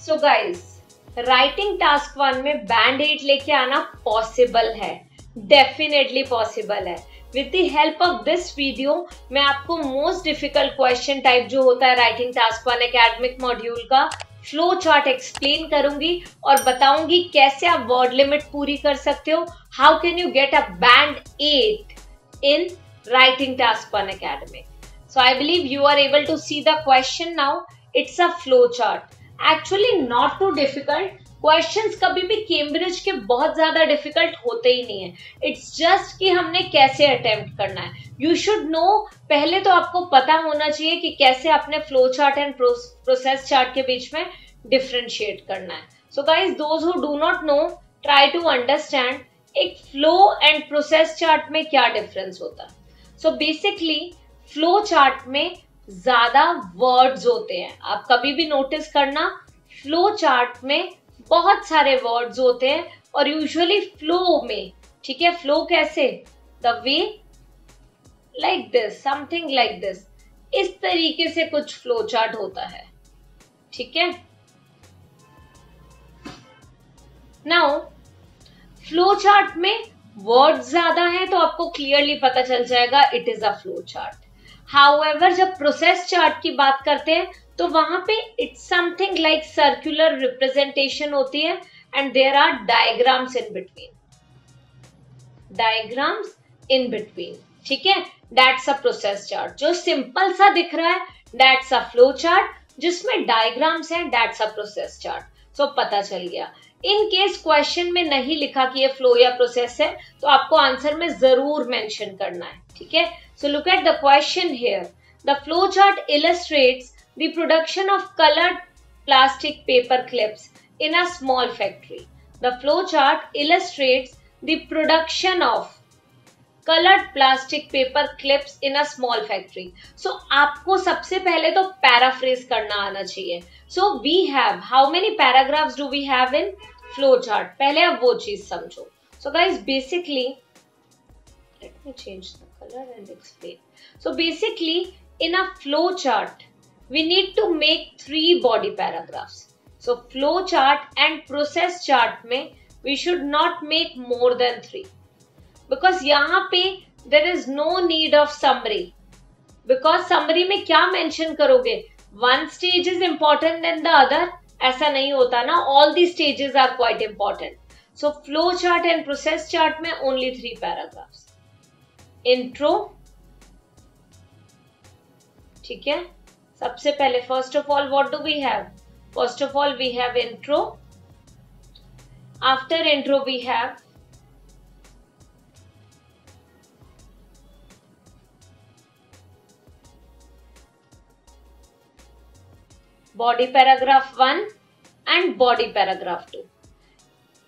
So guys, writing task 1 में band 8 लेके आना पॉसिबल है, डेफिनेटली पॉसिबल है। With the help of this video मैं आपको मोस्ट डिफिकल्ट क्वेश्चन टाइप जो होता है राइटिंग टास्क 1 एकेडमिक मॉड्यूल का फ्लो चार्ट एक्सप्लेन करूंगी और बताऊंगी कैसे आप वर्ड लिमिट पूरी कर सकते हो। How can you get a band 8 in writing task 1 academic. So I believe you are able to see the question now. It's a flow chart. Actually not too difficult. Questions कभी भी Cambridge के बहुत ज्यादा difficult होते ही नहीं है। It's just कि हमने कैसे अटेम्प्ट करना है। You should know, पहले तो आपको पता होना चाहिए कि कैसे अपने flow chart and process chart के बीच में डिफरेंशिएट करना है। So guys, those who do not know, try to understand एक फ्लो एंड प्रोसेस चार्ट में क्या डिफरेंस होता है। So basically फ्लो चार्ट में ज्यादा वर्ड्स होते हैं। आप कभी भी नोटिस करना, फ्लो चार्ट में बहुत सारे वर्ड्स होते हैं और यूजुअली फ्लो में, ठीक है, फ्लो कैसे, the way like this, something like this, इस तरीके से कुछ फ्लो चार्ट होता है, ठीक है। नाउ फ्लो चार्ट में वर्ड्स ज्यादा है तो आपको क्लियरली पता चल जाएगा it is a flow chart. However जब प्रोसेस चार्ट की बात करते हैं तो वहां पे it's something like circular representation होती है and there are diagrams in between, diagrams in between, ठीक है। That's a process chart. जो सिंपल सा दिख रहा है दैट्स अ फ्लो चार्ट, जिसमें डायग्राम्स हैं that's a process chart. So पता चल गया। इन केस क्वेश्चन में नहीं लिखा कि ये फ्लो या प्रोसेस है तो आपको आंसर में जरूर मेंशन करना है, ठीक है। So look at the question here. The flow chart illustrates the production of colored plastic paper clips in a small factory. The flow chart illustrates the production of colored plastic paper clips in a small factory. So आपको सबसे पहले तो paraphrase करना आना चाहिए। So we have, how many paragraphs do we have in flow chart? पहले आप वो चीज समझो। So guys, basically, let me change the color and explain. So basically in a flow chart we need to make 3 body paragraphs. So flow chart and process chart में we should not make more than 3 because यहाँ पे there is no need of summary, because summary में क्या mention करोगे, one stage is important than the other, ऐसा नहीं होता ना, all the stages are quite important. So flow chart and process chart में only 3 paragraphs. इंट्रो, ठीक है। सबसे पहले first of all what do we have, first of all we have intro, after intro we have body paragraph 1 and body paragraph 2।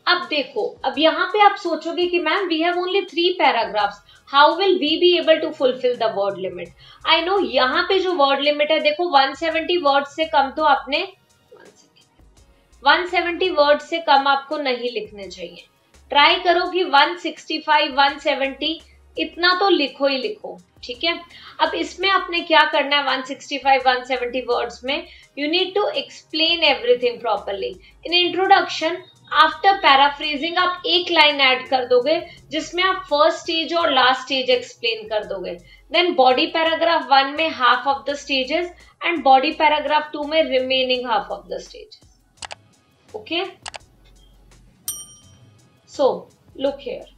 अब देखो, अब यहाँ पे आप सोचोगे कि ma'am we have only 3 paragraphs, how will we be able to fulfil the word limit. I know यहाँ पे जो वर्ड लिमिट है देखो 170 वर्ड से कम तो आपने 170 वर्ड से कम आपको नहीं लिखने चाहिए। ट्राई करो कि 165 170 इतना तो लिखो ही लिखो, ठीक है। अब इसमें आपने क्या करना है 165 170 वर्ड्स में, you need to explain everything properly. In introduction after paraphrasing आप एक लाइन ऐड कर दोगे जिसमें आप फर्स्ट स्टेज और लास्ट स्टेज एक्सप्लेन कर दोगे। देन बॉडी पैराग्राफ 1 में half of the stages and body paragraph 2 में remaining half of the stages. Okay, so look here,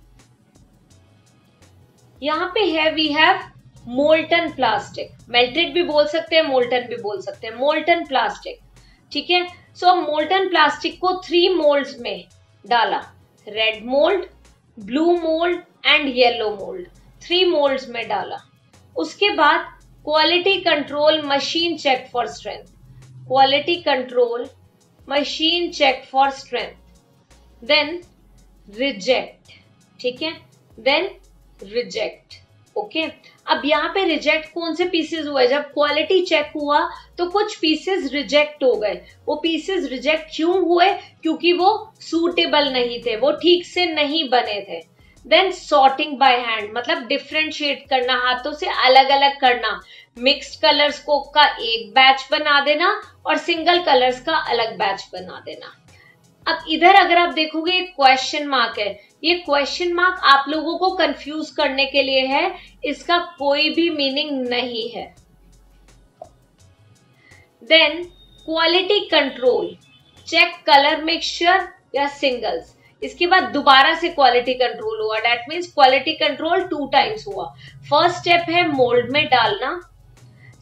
यहाँ पे है we have molten plastic, melted भी बोल सकते हैं, मोल्टन भी बोल सकते हैं, मोल्टन प्लास्टिक, ठीक है। सो मोल्टन प्लास्टिक को 3 मोल्ड्स में डाला, red mould, blue mould and yellow mould, 3 moulds में डाला। उसके बाद quality control machine check for strength, quality control machine check for strength, then reject, ठीक है, देन रिजेक्ट। ओके, अब यहाँ पे रिजेक्ट कौन से पीसेस हुए, जब क्वालिटी चेक हुआ तो कुछ पीसेस रिजेक्ट हो गए। वो पीसेस रिजेक्ट क्यों हुए, क्योंकि वो सूटेबल नहीं थे, वो ठीक से नहीं बने थे। देन सॉर्टिंग बाय हैंड, मतलब डिफरेंशिएट करना, हाथों से अलग अलग करना, मिक्स्ड कलर्स को का एक बैच बना देना और सिंगल कलर्स का अलग बैच बना देना। अब इधर अगर आप देखोगे एक क्वेश्चन मार्क है, ये क्वेश्चन मार्क आप लोगों को कंफ्यूज करने के लिए है, इसका कोई भी मीनिंग नहीं है। Then quality control, check colour mixture या सिंगल्स। इसके बाद दोबारा से क्वालिटी कंट्रोल हुआ, that means quality control 2 times हुआ। फर्स्ट स्टेप है मोल्ड में डालना,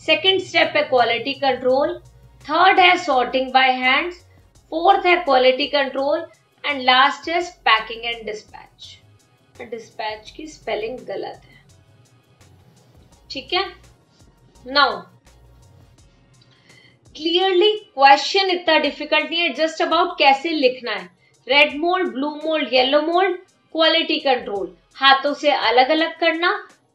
सेकंड स्टेप है क्वालिटी कंट्रोल, थर्ड है सॉर्टिंग बाय हैंड्स, फोर्थ है quality control and last is packing and dispatch. Dispatch की स्पेलिंग गलत है, ठीक है। नाउ क्लियरली क्वेश्चन इतना डिफिकल्ट नहीं है, जस्ट अबाउट कैसे लिखना है। Red mould, blue mould, yellow mould, quality control, हाथों से अलग अलग करना,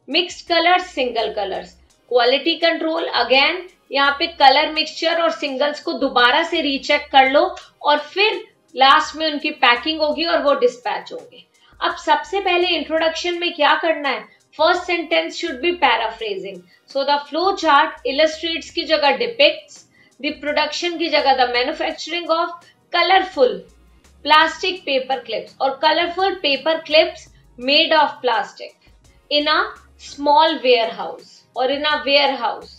mixed colours, single colours. Quality control again यहाँ पे कलर मिक्सचर और सिंगल्स को दोबारा से रीचेक कर लो और फिर लास्ट में उनकी पैकिंग होगी और वो डिस्पैच होंगे। अब सबसे पहले इंट्रोडक्शन में क्या करना है, first sentence should be paraphrasing, so the flow chart illustrates की जगह डिपिक्ट्स, द प्रोडक्शन की जगह the manufacturing of colourful plastic paper clips or colorful paper clips made of plastic in a small warehouse or in a warehouse,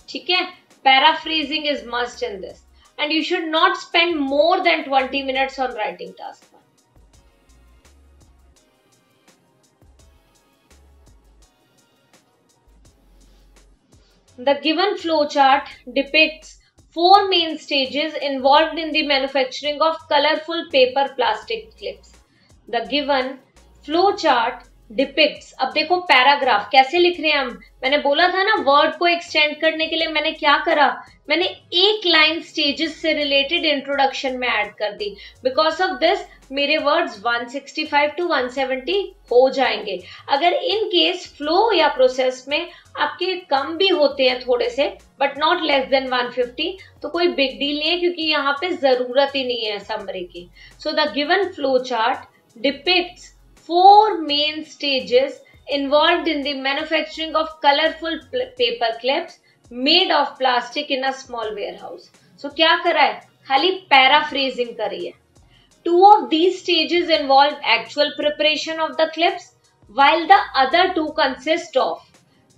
ठीक है। paraphrasing is must in this and you should not spend more than 20 minutes on writing task 1. The given flow chart depicts 4 main stages involved in the manufacturing of colorful paper plastic clips. The given flow chart depicts, अब देखो paragraph कैसे लिख रहे हैं हम, मैंने बोला था ना वर्ड को एक्सटेंड करने के लिए मैंने क्या करा, मैंने एक लाइन स्टेजेस से रिलेटेड इंट्रोडक्शन में ऐड कर दी। बिकॉज ऑफ दिस मेरे वर्ड्स 165 to 170 हो जाएंगे। अगर इन केस फ्लो या प्रोसेस में आपके कम भी होते हैं थोड़े से, बट नॉट लेस देन 150, तो कोई बिग डील नहीं है क्योंकि यहाँ पे जरूरत ही नहीं है समरी की। So the given flow chart depicts 4 main stages involved in the manufacturing of colorful paper clips made of plastic in a small warehouse. So क्या करा है, खाली paraphrasing करी है। 2 of these stages involve actual preparation of the clips, while the other 2 consist of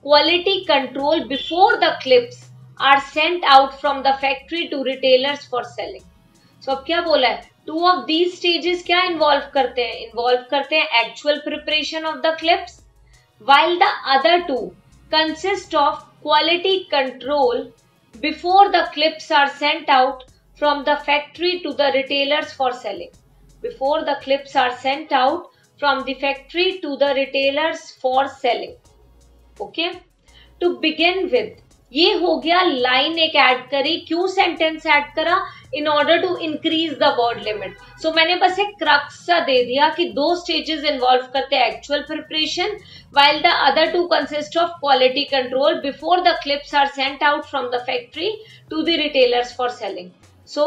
quality control before the clips are sent out from the factory to retailers for selling. So अब क्या बोला है, 2 of these stages क्या involve करते हैं, involve करते हैं actual preparation of the clips, while the other 2 consist of quality control before the clips are sent out from the factory to the retailers for selling. Before the clips are sent out from the factory to the retailers for selling. Okay? To begin with, ये हो गया line एक add करी, क्यों sentence add करा, in order to increase the word limit. So मैंने बस एक क्रक्स सा दे दिया कि 2 स्टेजेस इन्वॉल्व करते हैं actual preparation, while the other 2 consist of quality control before the clips are sent out from the factory to the retailers for selling. So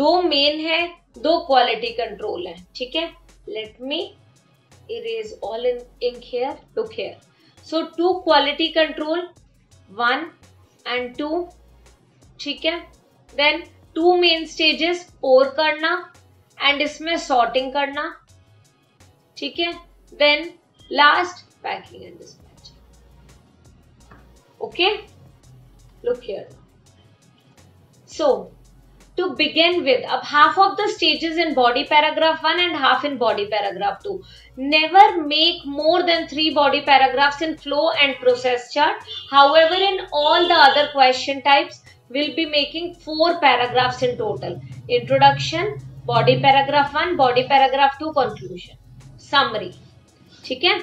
2 main है, 2 quality control है, ठीक है। Let me erase all in ink here, look here. So 2 quality control, 1 and 2, ठीक है। Then 2 main stages, पोर करना and इसमें sorting करना, ठीक है। Then last packing and dispatch. Okay, look here. So to begin with, अब half of the stages in body paragraph 1 and half in body paragraph 2. Never make more than 3 body paragraphs in flow and process chart. However, in all the other question types, we'll be making 4 paragraphs in total. Introduction, body paragraph 1, body paragraph 2, conclusion, summary. ठीक है,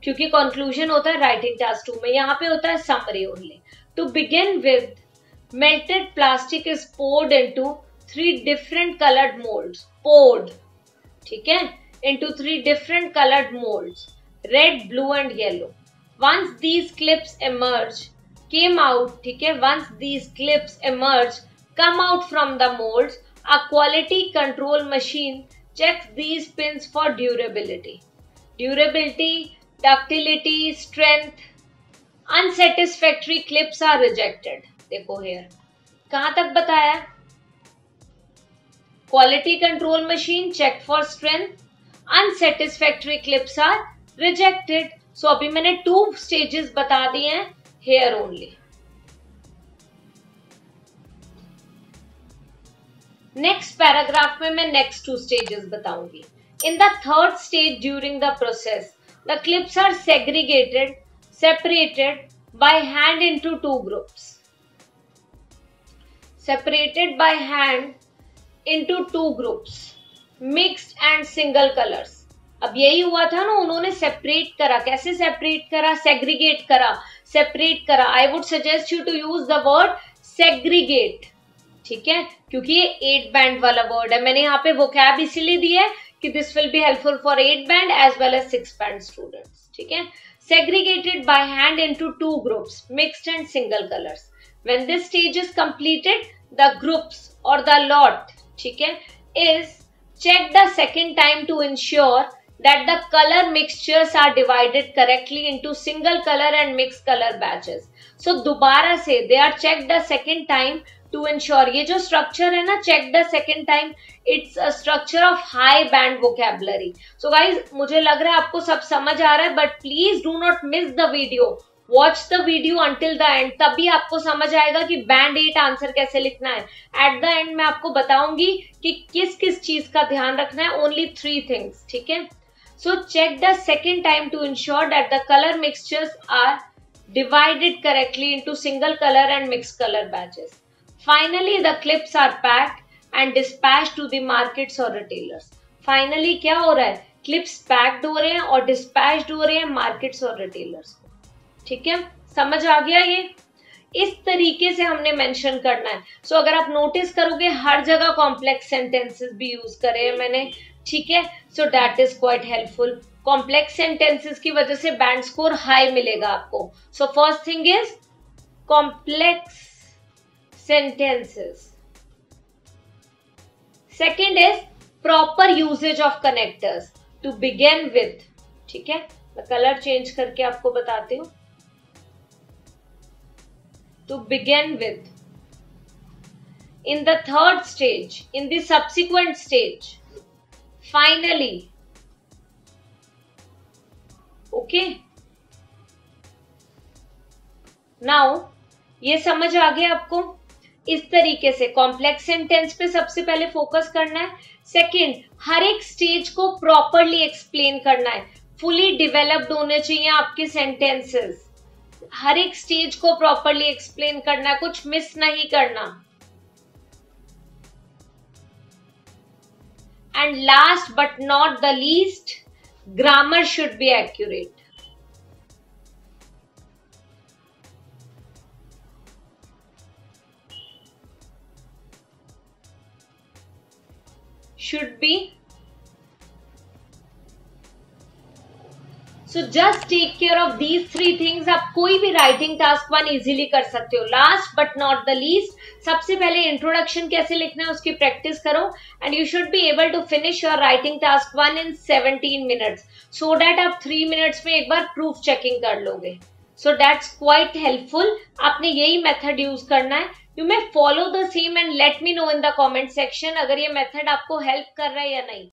क्योंकि conclusion होता है writing task 2 में, यहाँ पे होता है summary only. To begin with, melted plastic is poured into 3 different colored molds. Poured, ठीक है, into 3 different colored molds, red, blue and yellow. Once these clips emerge, came out, ठीक है, once these clips emerge, come out from the molds, a quality control machine checks these pins for durability. Durability, ductility, strength, unsatisfactory clips are rejected. देखो here कहां तक बताया? Quality control machine check for strength, unsatisfactory clips are rejected. So अभी मैंने 2 stages बता दिए हैं here only. Next paragraph में मैं नेक्स्ट 2 स्टेजेस बताऊंगी। In the third stage during the process the clips are segregated, separated by hand into 2 groups. Separated by hand into 2 groups, mixed and single colors. अब यही हुआ था ना, उन्होंने separate करा। कैसे सेपरेट करा? सेग्रीगेट करा, सेपरेट करा। I would suggest you to use the word segregate, ठीक है, क्योंकि ये 8 बैंड वाला वर्ड है। मैंने यहाँ पे वोकैब इसीलिए दिया है कि this will be helpful for 8 band as well as 6 band students, ठीक है। Segregated by hand into 2 groups, mixed and single colors. When this stage is completed, the groups or the lot, ठीक है, is checked the second time to ensure that the color mixtures are divided correctly into single color and mixed color batches. So दोबारा से they are checked the second time to ensure, ये जो structure है ना, check the second time, it's a structure of high band vocabulary. So guys, मुझे लग रहा है आपको सब समझ आ रहा है, but please do not miss the video. Watch the video until the end, तभी आपको समझ आएगा कि बैंड 8 आंसर कैसे लिखना है। At the end मैं आपको बताऊंगी कि किस किस चीज का ध्यान रखना है। Only 3 things, ठीक है। So check the second time to ensure that the color mixtures are divided correctly into single color and mixed color batches. Finally, the clips are packed and dispatched to the markets or retailers. Finally क्या हो रहा है? Clips packed हो रहे हैं और dispatched हो रहे हैं markets और retailers को, ठीक है। समझ आ गया? ये इस तरीके से हमने मेंशन करना है। सो अगर आप नोटिस करोगे हर जगह कॉम्प्लेक्स सेंटेंसेस भी यूज करे हैं मैंने, ठीक है। So that is quite helpful. Complex sentences की वजह से बैंड स्कोर हाई मिलेगा आपको। So first thing is complex sentences. Second is proper usage of connectors to begin with, ठीक है। मैं कलर चेंज करके आपको बताती हूँ। To begin with, in the third stage, in the subsequent stage, finally, okay. Now ये समझ आ गया आपको? इस तरीके से कॉम्प्लेक्स सेंटेंस पे सबसे पहले फोकस करना है। सेकंड, हर एक स्टेज को प्रॉपरली एक्सप्लेन करना है। फुली डेवलप्ड होने चाहिए आपके सेंटेंसेस। हर एक स्टेज को प्रॉपरली एक्सप्लेन करना है, कुछ मिस नहीं करना। And last but not the least, grammar should be accurate. should be. So just take care of these 3 things. आप कोई भी राइटिंग टास्क 1 इजीली कर सकते हो। Last but not the least, सबसे पहले इंट्रोडक्शन कैसे लिखना है उसकी प्रैक्टिस करो and you should be able to finish your writing task 1 in 17 minutes, so that आप 3 मिनट्स में एक बार प्रूफ चेकिंग कर लोगे। So that's quite helpful. आपने यही मेथड यूज करना है। You may follow the same and let me know in the comment section अगर ये मेथड आपको हेल्प कर रहा है या नहीं।